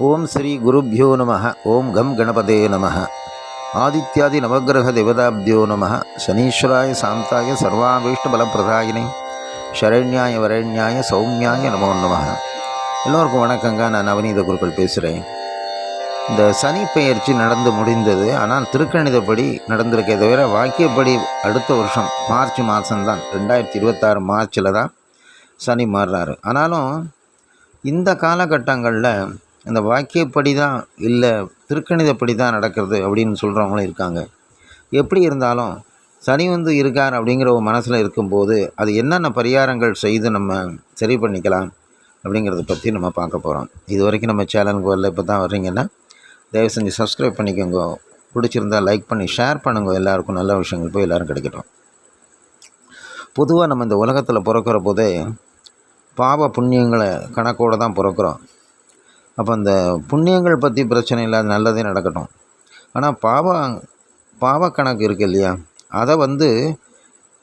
ஓம் ஸ்ரீ குருப்யோ நமः. ஓம் கம் கணபதே நமः. ஆதித்யாதி நவகிரக தேவதாப்தியோ நமः. சனீஸ்வராய சாந்தாய சர்வாபீஷ்டபலப்பிரதாயினே சரண்யாய வரண்யாய சௌமியாய நமோ நமः. எல்லோருக்கும் வணக்கங்க. நான் நவநீத குருக்கள் பேசுகிறேன். இந்த சனி பெயர்ச்சி நடந்து முடிந்தது. ஆனால் திருக்கணிதப்படி நடந்திருக்கே தவிர வாக்கியப்படி அடுத்த வருஷம் மார்ச் மாதம்தான் 2026 மார்ச்சில் தான் சனி மாறுறாரு. ஆனாலும் இந்த காலகட்டங்களில் இந்த வாக்கியப்படி தான் இல்லை திருக்கணிதப்படி தான் நடக்கிறது அப்படின்னு சொல்கிறவங்களும் இருக்காங்க. எப்படி இருந்தாலும் சனி இருக்கார் அப்படிங்கிற ஒரு மனசில் இருக்கும்போது அது என்னென்ன பரிகாரங்கள் செய்து நம்ம சரி பண்ணிக்கலாம் அப்படிங்கிறத பற்றி நம்ம பார்க்க போகிறோம். இது வரைக்கும் நம்ம சேனலுக்கு வரல, இப்போ தான் வர்றீங்கன்னா தயவு செஞ்சு சப்ஸ்கிரைப் பண்ணிக்கோங்க. பிடிச்சிருந்தால் லைக் பண்ணி ஷேர் பண்ணுங்க. எல்லாருக்கும் நல்ல விஷயங்கள் போய் எல்லோரும் கிடைக்கட்டும். பொதுவாக நம்ம இந்த உலகத்தில் பிறக்கிற போதே பாவ புண்ணியங்களை கணக்கோடு தான் பிறக்கிறோம். அப்போ அந்த புண்ணியங்கள் பற்றி பிரச்சனை இல்லாத நல்லதே நடக்கட்டும். ஆனால் பாவ கணக்கு இருக்குது இல்லையா, அதை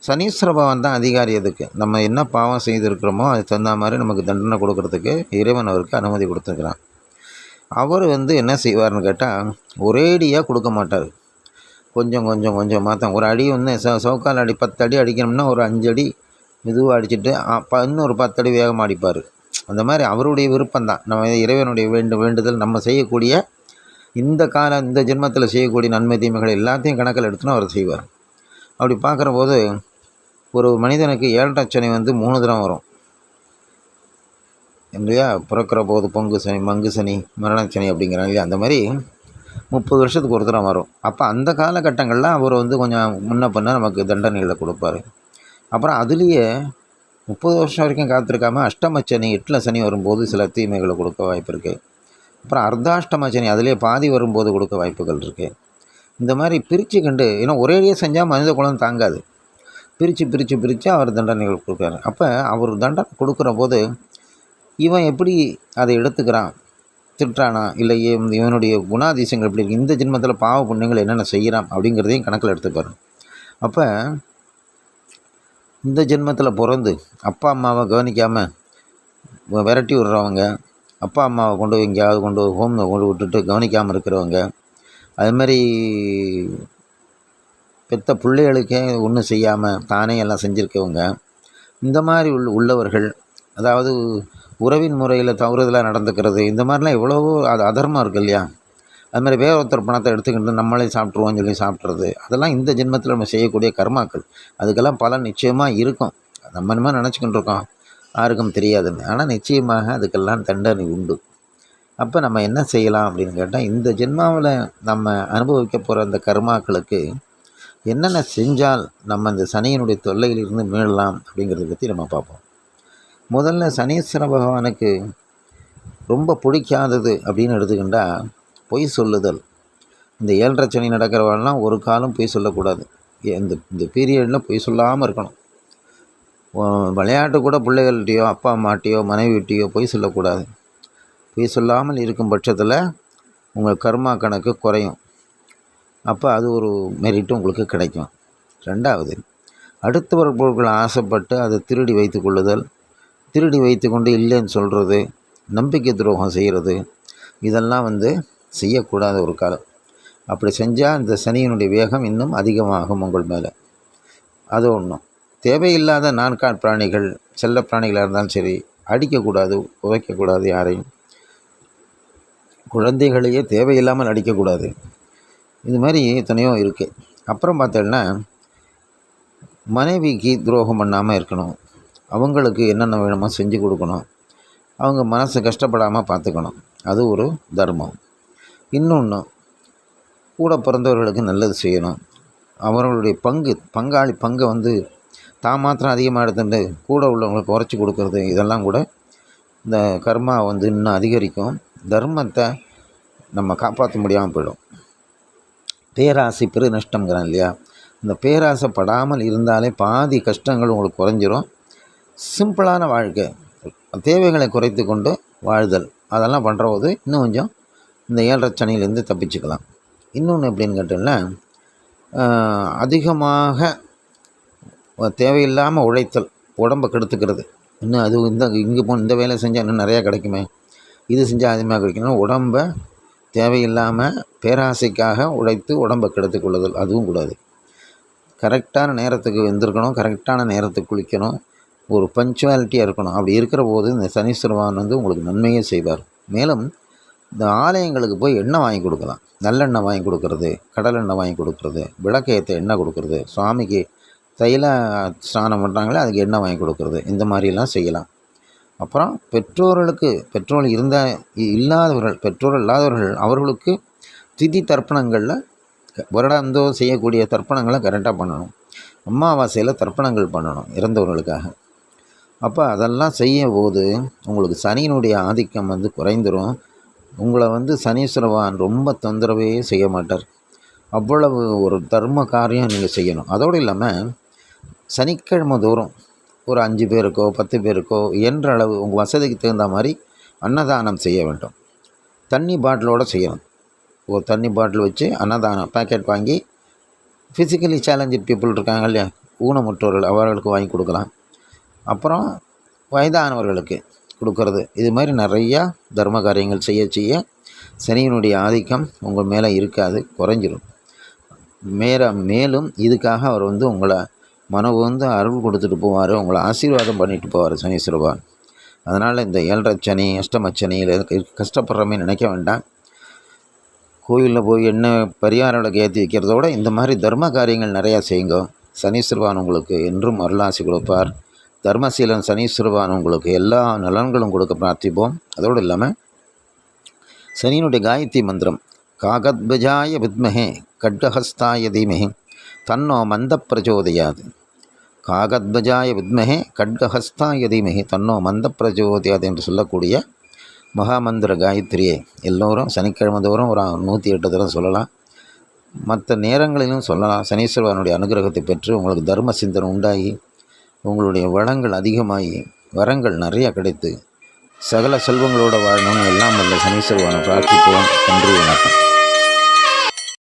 சனீஸ்வர பகவான் தான் அதிகாரி. அதுக்கு நம்ம என்ன பாவம் செய்திருக்கிறோமோ அதுக்கு தகுந்த மாதிரி நமக்கு தண்டனை கொடுக்கறதுக்கு இறைவன் அவருக்கு அனுமதி கொடுத்துருக்குறான். அவர் என்ன செய்வார்னு கேட்டால் ஒரேடியாக கொடுக்க மாட்டார். கொஞ்சமாக தான். ஒரு அடி சவுக்கால் அடி 10 அடி அடிக்கணும்னா ஒரு 5 அடி மெதுவாக அடிச்சுட்டு இன்னொரு 10 அடி வேகமாக அடிப்பார். அந்த மாதிரி அவருடைய விருப்பம்தான். நம்ம இறைவனுடைய வேண்டுதல் நம்ம செய்யக்கூடிய இந்த ஜென்மத்தில் செய்யக்கூடிய நன்மை தீமைகள் எல்லாத்தையும் கணக்கில் எடுத்துன்னு அவர் செய்வார். அப்படி பார்க்குற போது ஒரு மனிதனுக்கு 7 சனி 3 தரம் வரும் இல்லையா. பிறக்கிற போது பொங்கு சனி, மங்கு சனி, மரண சனி அப்படிங்கிறாங்க இல்லையா. அந்த மாதிரி 30 வருஷத்துக்கு ஒரு தரம் வரும். அப்போ அந்த காலகட்டங்களில் அவர் கொஞ்சம் முன்ன பண்ண நமக்கு தண்டனைகளை கொடுப்பார். அப்புறம் அதுலேயே 30 வருஷம் வரைக்கும் காத்திருக்காமல் அஷ்டமச்சனி 8ல் சனி வரும்போது சில தீமைகளை கொடுக்க வாய்ப்பு இருக்குது. அப்புறம் அர்த்தாஷ்டமச்சனி அதிலே பாதி வரும்போது கொடுக்க வாய்ப்புகள் இருக்குது. இந்த மாதிரி பிரித்து ஏன்னா ஒரேடியே செஞ்சால் மனித குலம் தாங்காது. பிரித்து அவர் தண்டனைகள் கொடுக்குறாரு. அப்போ அவர் தண்டனை கொடுக்குற போது இவன் எப்படி அதை எடுத்துக்கிறான், திட்டுறானா, இல்லை இவனுடைய குணாதிசயங்கள் எப்படி இருக்குது, இந்த ஜென்மத்தில் பாவ புண்ணியங்கள் என்னென்ன செய்கிறான் அப்படிங்கிறதையும் கணக்கில் எடுத்துப்பார். அப்போ இந்த ஜென்மத்தில் பிறந்து அப்பா அம்மாவை கவனிக்காமல் விரட்டி விடுறவங்க, அப்பா அம்மாவை கொண்டு எங்கேயாவது கொண்டு விட்டுட்டு கவனிக்காமல் இருக்கிறவங்க, அதுமாதிரி பெத்த பிள்ளைகளுக்கே ஒன்றும் செய்யாமல் தானே எல்லாம் செஞ்சுருக்கவங்க, இந்த மாதிரி உள்ளவர்கள், அதாவது உறவின் முறையில் தவறுதலாக நடந்துக்கிறது, இந்த மாதிரிலாம் எவ்வளவோ அது அதர்மம் இருக்குது இல்லையா. அது மாதிரி வேற ஒருத்தர் பணத்தை எடுத்துக்கிட்டு நம்மளே சாப்பிட்ருவோம்னு சொல்லி சாப்பிட்றது, அதெல்லாம் இந்த ஜென்மத்தில் நம்ம செய்யக்கூடிய கர்மாக்கள். அதுக்கெல்லாம் பலன் நிச்சயமாக இருக்கும். நம்ம என்ன நினச்சிக்கிட்டு இருக்கோம், யாருக்கும் தெரியாதுன்னு. ஆனால் நிச்சயமாக அதுக்கெல்லாம் தண்டனை உண்டு. அப்போ நம்ம என்ன செய்யலாம் அப்படின்னு கேட்டால், இந்த ஜென்மாவில் நம்ம அனுபவிக்க போகிற அந்த கர்மாக்களுக்கு என்னென்ன செஞ்சால் நம்ம இந்த சனியினுடைய தொல்லையிலிருந்து மீளலாம் அப்படிங்கிறத பற்றி நம்ம பார்ப்போம். முதல்ல சனீஸ்வர பகவானுக்கு ரொம்ப பிடிக்காதது அப்படின்னு எடுத்துக்கிட்டால் பொய் சொல்லுதல். இந்த 7 சனி நடக்கிறவெல்லாம் ஒரு காலம் பொய் சொல்லக்கூடாது. இந்த பீரியடில் பொய் சொல்லாமல் இருக்கணும். விளையாட்டு கூட பிள்ளைகள்கிட்டையோ அப்பா அம்மாட்டையோ மனைவிட்டையோ பொய் சொல்லக்கூடாது. பொய் சொல்லாமல் இருக்கும் பட்சத்தில் உங்கள் கர்மா கணக்கு குறையும். அப்போ அது ஒரு மெரிட்டும் உங்களுக்கு கிடைக்கும். 2வது, அடுத்தவர் பொருட்களை ஆசைப்பட்டு அதை திருடி வைத்து கொள்ளுதல், திருடி வைத்து கொண்டு இல்லைன்னு சொல்கிறது, நம்பிக்கை துரோகம் செய்கிறது, இதெல்லாம் செய்யக்கூடாத ஒரு காலம். அப்படி செஞ்சால் இந்த சனியினுடைய வேகம் இன்னும் அதிகமாகும் உங்கள் மேலே. அது ஒன்றும். தேவையில்லாத நான்கால் பிராணிகள், செல்ல பிராணிகளாக இருந்தாலும் சரி, அடிக்கக்கூடாது, உதைக்கக்கூடாது யாரையும். குழந்தைகளையே தேவையில்லாமல் அடிக்கக்கூடாது. இது மாதிரி எத்தனையோ இருக்குது. அப்புறம் பார்த்தோன்னா மனைவிக்கு துரோகம் பண்ணாமல் இருக்கணும். அவங்களுக்கு என்னென்ன வேணுமோ செஞ்சு கொடுக்கணும். அவங்க மனசு கஷ்டப்படாமல் பார்த்துக்கணும். அது ஒரு தர்மம். இன்னொன்று, கூட பிறந்தவர்களுக்கு நல்லது செய்யணும். அவர்களுடைய பங்கை தான் மாத்திரம் அதிகமாக எடுத்துட்டு கூட உள்ளவங்களுக்கு குறைச்சி கொடுக்கறது, இதெல்லாம் கூட இந்த கர்மா இன்னும் அதிகரிக்கும். தர்மத்தை நம்ம காப்பாற்ற முடியாமல் போயிடும். பேராசை பெரு நஷ்டங்கிறான் இல்லையா. இந்த பேராசைப்படாமல் இருந்தாலே பாதி கஷ்டங்கள் உங்களுக்கு குறைஞ்சிரும். சிம்பிளான வாழ்க்கை, தேவைகளை குறைத்து கொண்டு வாழ்தல், அதெல்லாம் பண்ணுற போது இன்னும் கொஞ்சம் இந்த 7 சனியிலேருந்து தப்பிச்சுக்கலாம். இன்னொன்று எப்படின்னு கேட்டோம்னா, அதிகமாக தேவையில்லாமல் உழைத்தல், உடம்பை கெடுத்துக்கிறது. இன்னும் அது இங்கே இந்த வேலை செஞ்சால் இன்னும் நிறையா கிடைக்குமே, இது செஞ்சால் அதிகமாக குடிக்கணும். உடம்பை தேவையில்லாமல் பேராசைக்காக உடைத்து உடம்பை கெடுத்துக் கொள்ளுதல் அதுவும் கூடாது. கரெக்டான நேரத்துக்கு வெந்திருக்கணும், கரெக்டான நேரத்துக்கு குளிக்கணும், ஒரு பஞ்சுவாலிட்டியாக இருக்கணும். அப்படி இருக்கிற போது இந்த சனீஸ்வர பகவான் வந்து உங்களுக்கு நன்மையே செய்வார். மேலும் இந்த ஆலயங்களுக்கு போய் எண்ணெய் வாங்கி கொடுக்கலாம். நல்லெண்ணெய் வாங்கி கொடுக்கறது, கடலெண்ணெய் வாங்கி கொடுக்கறது, விளக்கேற்ற எண்ணெய் கொடுக்கறது, சுவாமிக்கு தைல ஸ்நானம் பண்ணுறாங்களே அதுக்கு எண்ணெய் வாங்கி கொடுக்கறது, இந்த மாதிரிலாம் செய்யலாம். அப்புறம் பெற்றோர் இல்லாதவர்கள், பெற்றோர் இல்லாதவர்கள் அவர்களுக்கு திதி தர்ப்பணங்களில் வருடாந்தோறும் செய்யக்கூடிய தர்ப்பணங்களை கரெக்டாக பண்ணணும். அமாவாசையில் தர்ப்பணங்கள் பண்ணணும் இறந்தவர்களுக்காக. அப்போ அதெல்லாம் செய்யும் போது உங்களுக்கு சனியினுடைய ஆதிக்கம் வந்து குறைந்துடும். உங்களை வந்து சனீஸ்வர பகவான் ரொம்ப தொந்தரவே செய்ய மாட்டார். அவ்வளவு ஒரு தர்ம காரியம் நீங்கள் செய்யணும். அதோடு இல்லாமல் சனிக்கிழமை தோறும் ஒரு 5 பேருக்கோ 10 பேருக்கோ இயன்ற அளவு உங்கள் வசதிக்கு தகுந்த மாதிரி அன்னதானம் செய்ய வேண்டும். தண்ணி பாட்டிலோடு செய்யணும். ஒரு தண்ணி பாட்டில் வச்சு அன்னதானம் பேக்கெட் வாங்கி ஃபிசிக்கலி சேலஞ்சட் பீப்புள் இருக்காங்க இல்லையா, ஊனமுற்றோர்கள், அவர்களுக்கு வாங்கி கொடுக்கலாம். அப்புறம் வயதானவர்களுக்கு கொடுக்கறது, இது மாதிரி நிறையா தர்ம காரியங்கள் செய்ய சனியினுடைய ஆதிக்கம் உங்கள் மேலே இருக்காது, குறைஞ்சிடும். மேலும் இதுக்காக அவர் வந்து உங்களை மனவுந்து அருள் கொடுத்துட்டு போவார், உங்களை ஆசீர்வாதம் பண்ணிட்டு போவார் சனீஸ்வர பகவான். அதனால் இந்த 7.5 சனி, அஷ்டமச்சனியில் கஷ்டப்படுறமே நினைக்க வேண்டாம். கோயிலில் போய் எண்ணெய் பரிகார விளக்கு ஏற்றி வைக்கிறதோட இந்த மாதிரி தர்ம காரியங்கள் நிறையா செய்யுங்க. சனீஸ்வர பகவான் உங்களுக்கு என்றும் அருளாசி கொடுப்பார். தர்மசீலன் சனீஸ்வர பகவான் உங்களுக்கு எல்லா நலன்களும் கொடுக்க பிரார்த்திப்போம். அதோடு இல்லாமல் சனியினுடைய காயத்ரி மந்திரம் காகத்வஜாய வித்மஹே கட்கஹஸ்தாய தீமஹி தன்னோ மந்த பிரச்சோதயாது. காகத்வஜாய வித்மஹே கட்கஹஸ்தாய தீமஹி தன்னோ மந்த பிரச்சோதயாது என்று சொல்லக்கூடிய மகாமந்திர காயத்ரியை எல்லோரும் சனிக்கிழமை தோறும் ஒரு 108 தடவை சொல்லலாம். மற்ற நேரங்களிலும் சொல்லலாம். சனீஸ்வரனுடைய அனுகிரகத்தை பெற்று உங்களுக்கு தர்ம சிந்தனை உண்டாகி உங்களுடைய வளங்கள் அதிகமாகி வரங்கள் நிறைய கிடைத்து சகல செல்வங்களோடு வாழணும்னு எல்லாம் வல்ல சனீஸ்வரனை பிரார்த்திப்போம். நன்றி, வணக்கம்.